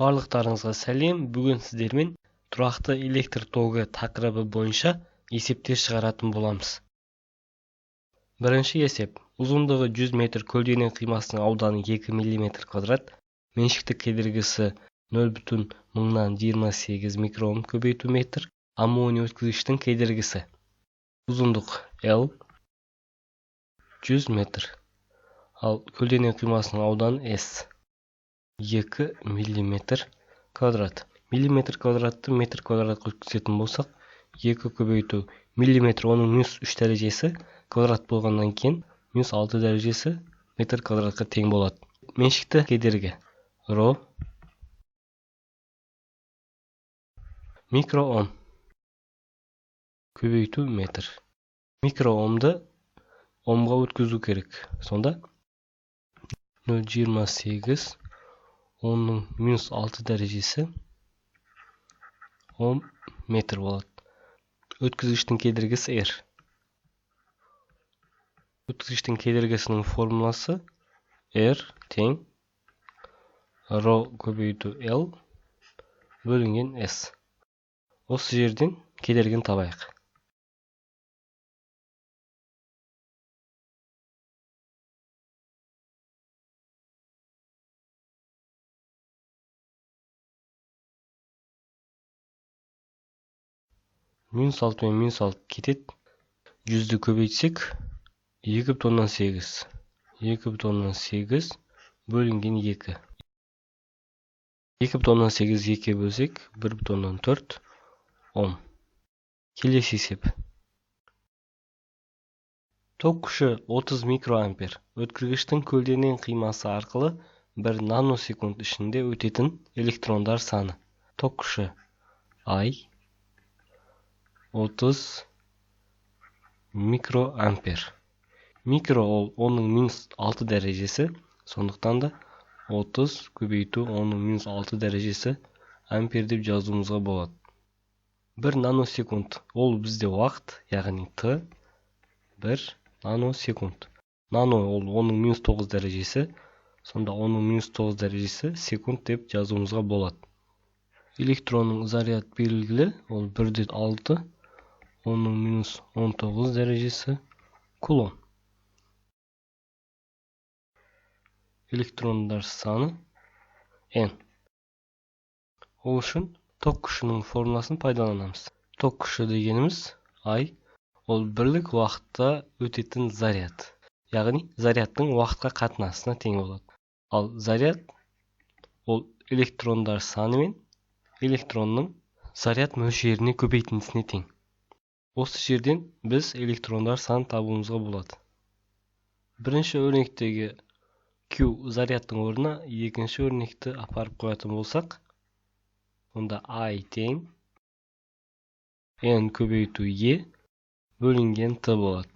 Барлықтарыңызға сәлем. Бүгін сіздермен тұрақты электр тогы тақырыбы бойынша есептер шығаратын боламыз. Бірінші есеп. Ұзындығы 100 метр, көлденең қимасының ауданы 2 мм квадрат, меншіктік кедергісі 0,028 микроом көбейту метр, аммоний өткізгіштің кедергісі. Ұзындық L 100 метр. Ал көлденең қимасының ауданы S 2 мм квадрат. Миллиметр квадратты метр квадратқа өткізетін болсақ, 2 көбейту миллиметр, оның -3 дәрежесі квадрат болғаннан кейін -6 дәрежесі метр квадратқа тең болады. Меншікті кедергі ρ микроом көбейту метр. Микроомды омға өткізу керек. Сонда 0,28 оның -6 дәрежесі ом метр болады. Өткізгіштің кедергісі R. Өткізгіштің кедергісінің формуласы R тең ρ көбейту L бөлінген S. Осы жерден кедергіні табайық. -6 мен -6 кетеді. 100-ді көбейтсек 2,8. 2,8 бөлінген 2. 2,8 2 бөлсек 1,4 ом. Келесі есеп. Ток күші 30 микроампер. Өткізгіштің көлденең қимасы арқылы 1 наносекунд ішінде өтетін электрондар саны. Ток күші I 30 микроампер. Микро ол оның -6 дәрежесі, сондықтан да 30 көбейту оның -6 дәрежесі ампер деп жазуымызға болады. 1 наносекунд ол бізде уақыт, яғни Т 1 наносекунд. Нано ол оның -9 дәрежесі, сонда оның -9 дәрежесі секунд деп жазуымызға болады. Электронның заряд белгілі, ол 1,6, оның -19 дәрежесі кулон. Электрондар саны N. Ол үшін ток күшінің формуласын пайдаланамыз. Ток күші дегеніміз I, ол бірлік уақытта өтетін заряд. Яғни зарядтың уақытқа қатынасына тең болады. Ал заряд ол электрондар саны мен электронның заряд мөлшеріне көбейтіндісіне тең. Осы жерден біз электрондар санын табуымызға болады. Бірінші өрнектегі Q зарядтың орнына екінші өрнекті апарып қоятын болсақ, онда I тең N көбейту E бөлінген T болады.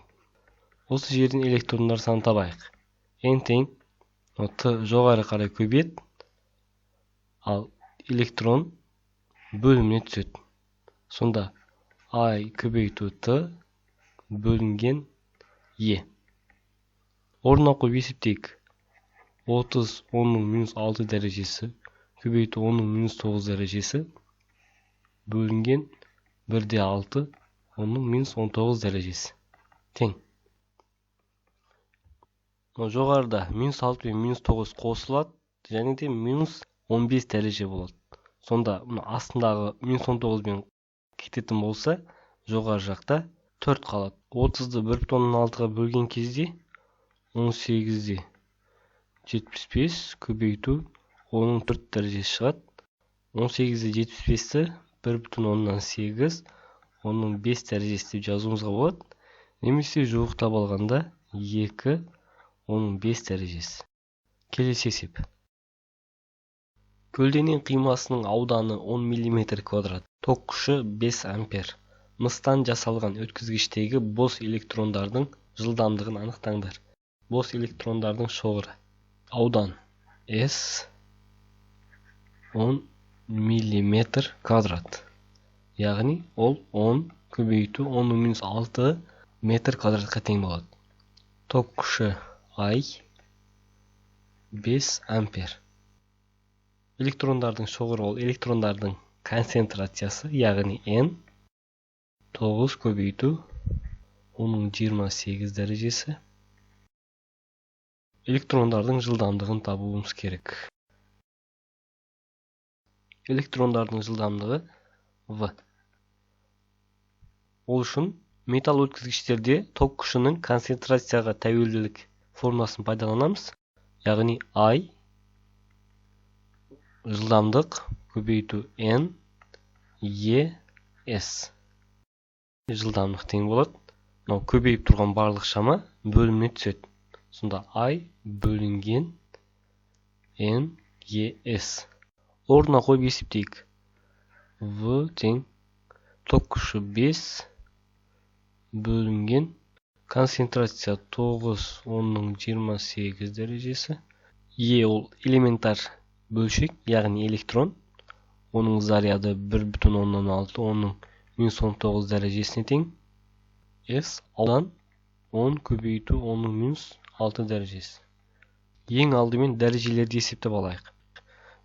Осы жерден электрондар санын табайық. N тең T жоғары қарай көбейеді, ал электрон бөліміне түседі. Сонда I көбейту T бөлінген E. Орнына қойып есептейік. 30 оның -6 дәрежесі көбейту оның -9 дәрежесі бөлінген 1,6 оның -19 дәрежесі тең. Жоғарыда -6 пен -9 қосылады, және де -15 дәреже болады. Сонда астындағы -19 бен кететін болса, жоғары жақта 4 қалады. 30-ды 1,6-ға бөлген кезде 18-де 75 көбейту оның 4 дәрежесі шығады. 18-де 75-ті 1,8 оның 5 дәрежесі деп жазуымызға болады. Немесе жуықтап алғанда 2 оның 5 дәрежесі. Келесі есеп. Көлденең қимасының ауданы 10 мм квадрат. Ток күші 5 ампер. Мыстан жасалған өткізгіштегі бос электрондардың жылдамдығын анықтаңдар. Бос электрондардың шоғыры. Аудан S 10 мм квадрат. Яғни ол 10 көбейту оның -6 метр квадратқа тең болады. Ток күші I 5 ампер. электрондардын чогуру бол электрондардын концентрациясы, ягни n 9 көбөйтүү 10-28 дәрежеси. Электрондардын жылдамдыгын табуубуз керек. Электрондардын жылдамдыгы v. Ол үчүн металл өткүзгүчтөрдө ток күшүнүн концентрацияга табелдүүлүк формуласын пайдаланабыз. Ягни I жылдамдык көбөйтүү n e s. Жылдамдык тең болот. Мына көбөйүп турган барлык шама бөлүнүп түшөт. Сонда I бөлүнгөн n e s. Ордуна коюп эсептейик. V тең ток күчү 5 бөлүнгөн концентрация 9-10-28 дәрежеси. E ол элементар бөлшек, ягни электрон. Onun заряды 1,6-10-19 дәрежесине тең. S алдан 10 көбөйтүү 10-6 дәрежеси. Ең алдымен дәрежелерди эсептеп алайык.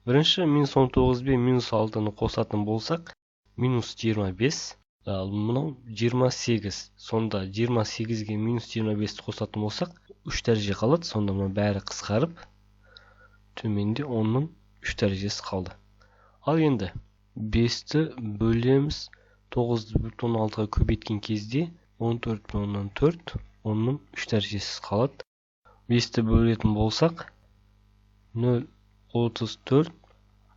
Биринчи -19 менен -6-ны косатын болсак, -25. Ал мына 28. Сонда 28ге -25-ти косатын болсак, 3 дәреже калат. Сонда мына баары кыскарып, төмөндө 10-нун 3 дәрежеси калды. Ал енді 5-ти бөлеміз 9,6-га көбейткен кезде 14,4 10-нун 3 дәрежеси калат. 5-ти бөлетін болсак 0,34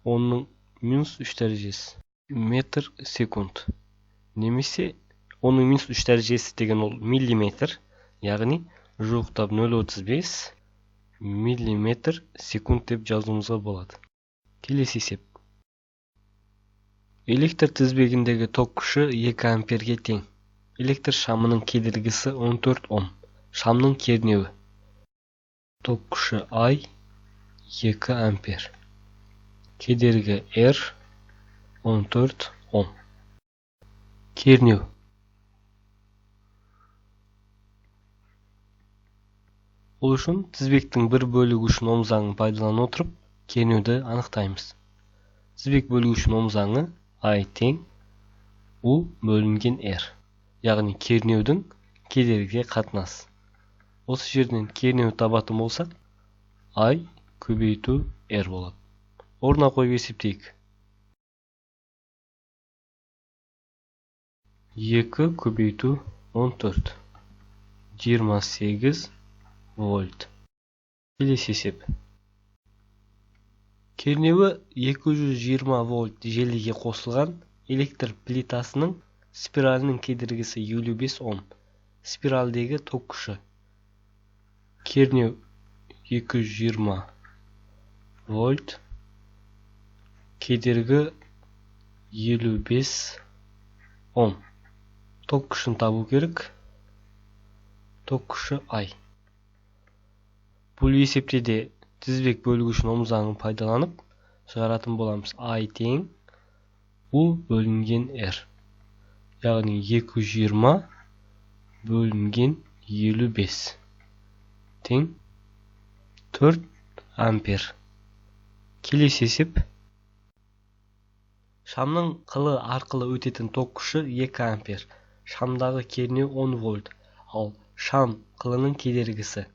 10-нун -3 дәрежеси метр секунд. Немесе 10-нун -3 дәрежеси деген ол миллиметр, ягни жуктап 0,35 миллиметр секунд деп жазуумузга болот. Келесі есеп. Электр тизбегиндеги ток күчү 2 амперге тең. Электр шамынын кедергиси 14 Ом. Шамдын кернеуі. Ток күчү I 2 ампер. Кедерги R 14 Ом. Кернеу. Ол үчүн тизбектин бир бөлүгүчүнүн Ом заңын пайдалана отуруп, кернеуді анықтаймыз. Тизбек бөлүгүчүнүн Ом заңы I тең U бөлүнгөн R. Ягни кернеудің кедергиге катнаш. Осы жерден кернеуді табатын болсак, I көбөйтүү R болот. Ордуна коюп эсептейик. 2 көбөйтүү 14 28 вольт. Келесі есеп. Кернеуі 220 вольт желіге қосылған электр плитасының спиралінің кедергісі 55 Ом. Спиралдегі ток күші. Кернеу 220 вольт. Кедергі 55 Ом. Ток күшін табу керек. Ток күші I. Бұл есепте тизбек бөлүгүчүнүн Ом заңын пайдаланып чыгаратын боламыз. I тең U бөлүнгөн R. Ягни 220 бөлүнгөн 55 тең 4 ампер. Келесі есеп. Шамдын кылы аркылы өтетін ток күчү 2 ампер. Шамдагы кернеу 10 вольт. Ал шам кылынын кедергиси.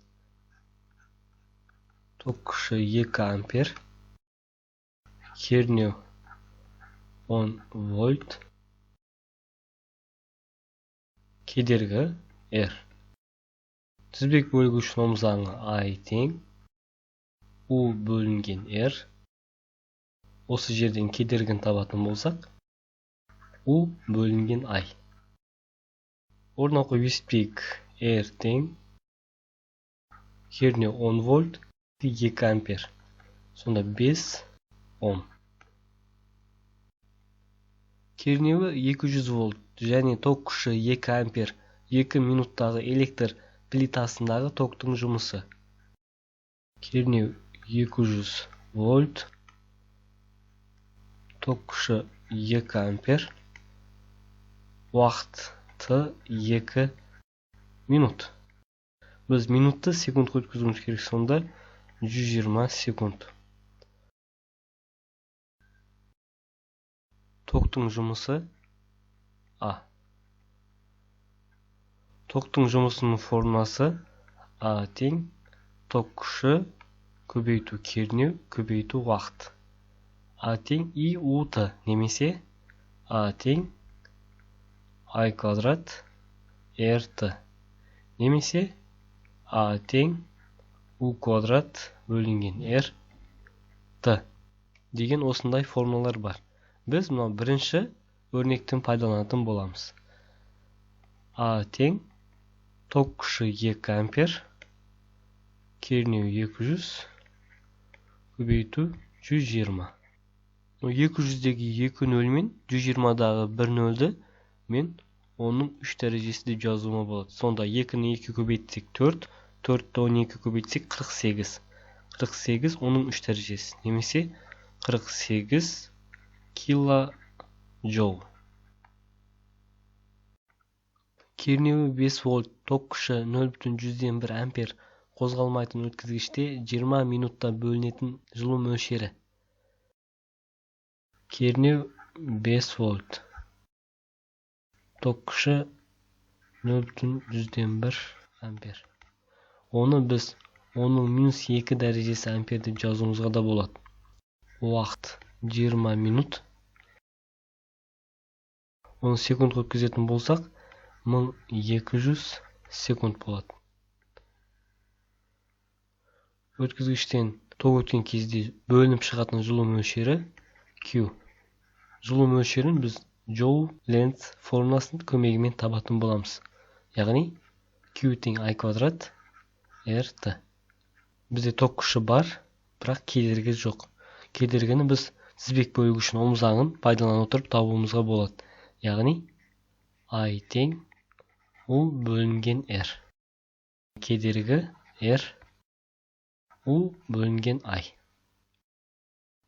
Ток күчү 2 ампер. Кернеу 10 вольт. Кедерги R. Тизбек бөлүгүчүнүн Ом заңы I тең U бөлүнгөн R. Осы жерден кедергини табатын болсак, U бөлүнгөн I. Ордуна коюп эсептейик. R тең кернеу 10 вольт 2 ампер. Сонда 5 Ом. Кернеуі 200 вольт және ток күші 2 ампер 2 минуттағы электр плитасындағы токтың жұмысы. Кернеу 200 вольт, ток күші 2 ампер, уақыты 2 минут. Біз минутты секундқа өткізуіміз керек, сонда 120 секунд. токтың жұмысы А. Токтың жұмысының формуласы А тең ток күші көбейту кернеу көбейту уақыт. А тең I УТ немесе А тең I квадрат РТ немесе А тең У квадрат бөлінген РТ деген осындай формулалар бар. Біз мына бірінші өрнектен пайдаланатын боламыз. А тең ток күші 2 ампер кернеу 200 көбейту 120. 200-дегі 2 нөл мен 120-дағы 1 нөлді мен оның 3 дәрежесі деп жазуыма болады. Сонда 2-ні 2 көбейтсек 4, 4-ті 12 көбейтсек 48. 48 оның 3 дәрежесі немесе 48 килоджоул. Кернеуі 5 вольт, ток күші 0,1 ампер қозғалмайтын өткізгіште 20 минутта бөлінетін жылу мөлшері. Кернеу 5 вольт. Ток күші 0,1 ампер. Оны біз оның минус 2 дәрежесі ампер деп жазуымызға да болады. Уақыт 20 минут. Оны секунд өткізетін болсақ, 1200 секунд болады. Өткізгіштен ток өткен кезде бөлініп шығатын жылу мөлшері Q. Жылу мөлшерін біз Joule-Lenz формуласының көмегімен табатын боламыз. Яғни Q тең I квадрат RT. Бізде ток күші бар, бірақ кедергі жоқ. Кедергіні біз тізбек бөлгішінің ом заңын пайдалана отырып табуымызға болады. Яғни I тең U бөлінген R. Кедергі R U бөлінген I.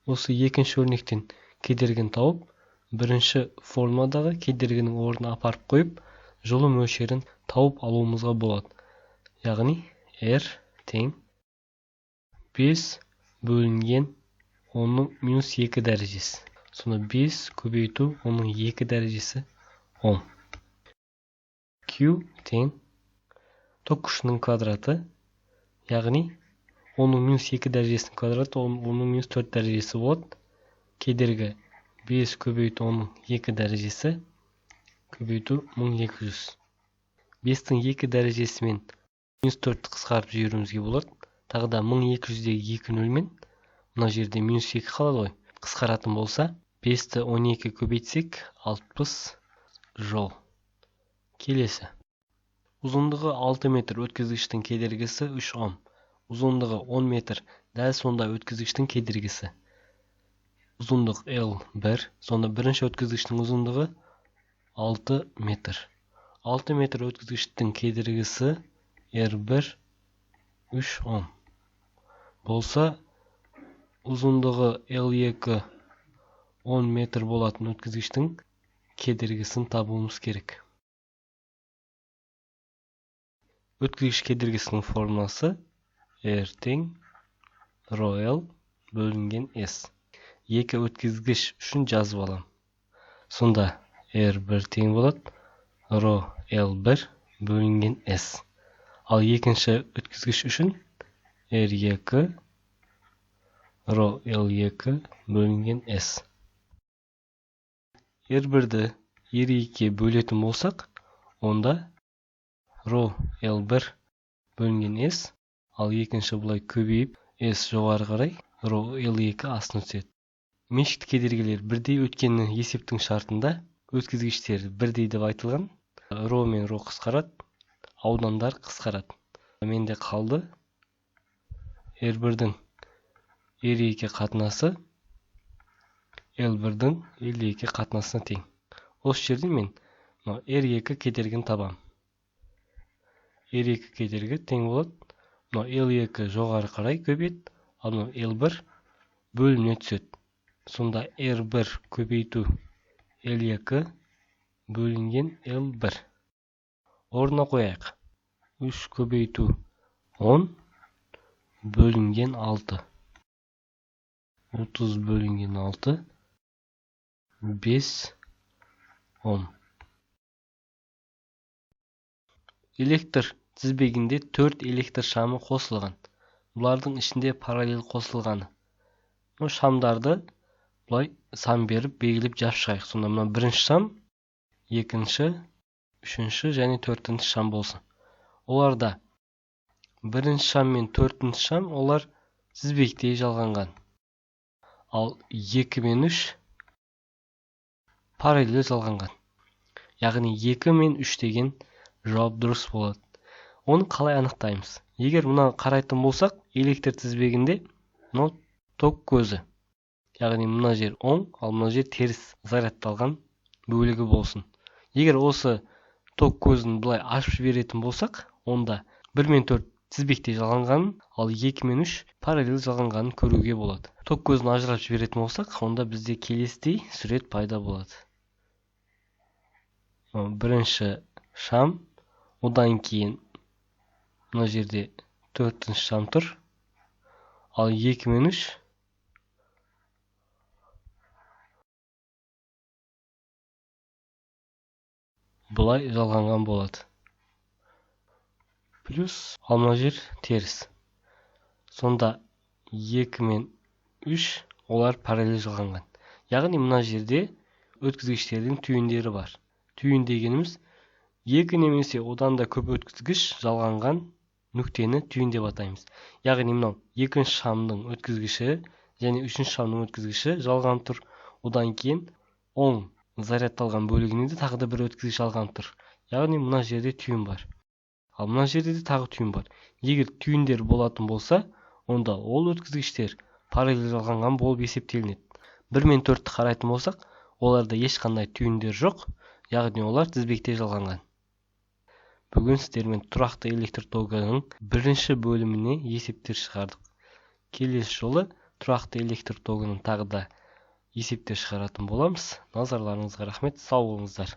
Осы екінші өрнектен кедергіні тауып, бірінші формуладағы кедергінің орнына апарып қойып, жылу мөлшерін тауып алуымызға болады. Яғни R тең 5 бөлінген оның минус 2 дәрежесі. Сонда 5 көбейту оның 2 дәрежесі 10. Q тең ток күшінің квадраты, яғни оның минус 2 дәрежесінің квадраты, оның минус 4 дәрежесі болады. Кедергі 5 көбейту оның 2 дәрежесі көбейту 1200. 5-тің 2 дәрежесімен минус 4-ті қысқарып жіберуімізге болады. Тағы да 1200-дегі 2 нөлмен мына жерде минус 2 қалады ғой. Қысқаратын болса, 5-ті 12 көбейтсек 60 жол. Келесі. Ұзындығы 6 метр өткізгіштің кедергісі 3 ом. Ұзындығы 10 метр, дәл сонда өткізгіштің кедергісі. Ұзындық L1, сонда бірінші өткізгіштің ұзындығы 6 метр. 6 метр өткізгіштің кедергісі R1 3 ом. Болса, ұзындығы L2 10 метр болатын өткізгіштің кедергісін табуымыз керек. Өткізгіш кедергісінің формуласы R тең ρL бөлінген S. Екі өткізгіш үшін жазып алам. Сонда R1 тең болады ρL1 бөлінген S. Ал екінші өткізгіш үшін R2 ρL2 бөлінген S. R1-ді R2-ге бөлетін болсақ, онда ρL1 бөлінген S, ал екінші бұлай көбейіп, S жоғары қарай ρL2 астына түседі. Меншікті кедергілер бірдей өткені есептің шартында өткізгіштер бірдей деп айтылған. Ро мен ро қысқарады, аудандар қысқарады. Менде қалды R1-дің R2 қатынасы L1-дің L2 қатынасына тең. Осы жерде мен R2 кедергіні табам. R2 кедергі тең болады. L2 жоғары қарай көбейеді, ал L1 бөліне түседі. Сонда R1 көбейту L2 бөлінген L1. Орнына қояйық. 3 көбейту 10 бөлінген 6. 30 бөлінген 6 5 Ом. Электр тізбегінде 4 электр шамы қосылған. Бұлардың ішінде параллель қосылғаны. Шамдарды бұлай сан беріп белгілеп жазып шығайық. Сонда мына бірінші шам, екінші, үшінші және төртінші шам болсын. Оларда бірінші шам мен төртінші шам олар тізбектей жалғанған. Ал 2 мен 3 параллель жалғанған. Яғни 2 мен 3 деген жауап дұрыс болады. Оны қалай анықтаймыз? Егер мұны қарайтын болсақ, электр тізбегінде мынау ток көзі. Яғни мына жер оң, ал мына жер теріс зарядталған бөлігі болсын. Егер осы ток көзін бұлай ашып жіберетін болсақ, онда 1 мен 4 тізбектей жалғанғанын, ал 2 мен 3 параллель жалғанғанын көруге болады. Ток көзін ажыратып жіберетін болсақ, онда бізде келесідей сурет пайда болады. Бірінші шам, одан кейін мына жерде төртінші шам тұр, ал 2 мен 3 бұлай жалғанған болады. Плюс, ал мына жер теріс. Сонда 2 мен 3 олар параллель жалғанған. Яғни мына жерде өткізгіштердің түйіндері бар. Түйін дегеніміз 2 немесе одан да көп өткізгіш жалғанған нүктені түйін деп атаймыз. Яғни мынау екінші шамның өткізгіші және үшінші шамның өткізгіші жалғанып тұр. Одан кейін оң зарядталған бөлігіне де тағы да бір өткізгіш жалғанып тұр. Яғни мына жерде түйін бар. Ал мына жерде де тағы түйін бар. Егер түйіндер болатын болса, онда ол өткізгіштер параллель жалғанған болып есептелінеді. 1 мен 4-ті қарайтын болсақ, оларда ешқандай түйіндер жоқ, яғни олар тізбектей жалғанған. Бүгін сіздермен тұрақты электр тогының бірінші бөліміне есептер шығардық. Келесі жолы тұрақты электр тогының тағы да есептер шығаратын боламыз. Назарларыңызға рахмет, сау болыңыздар.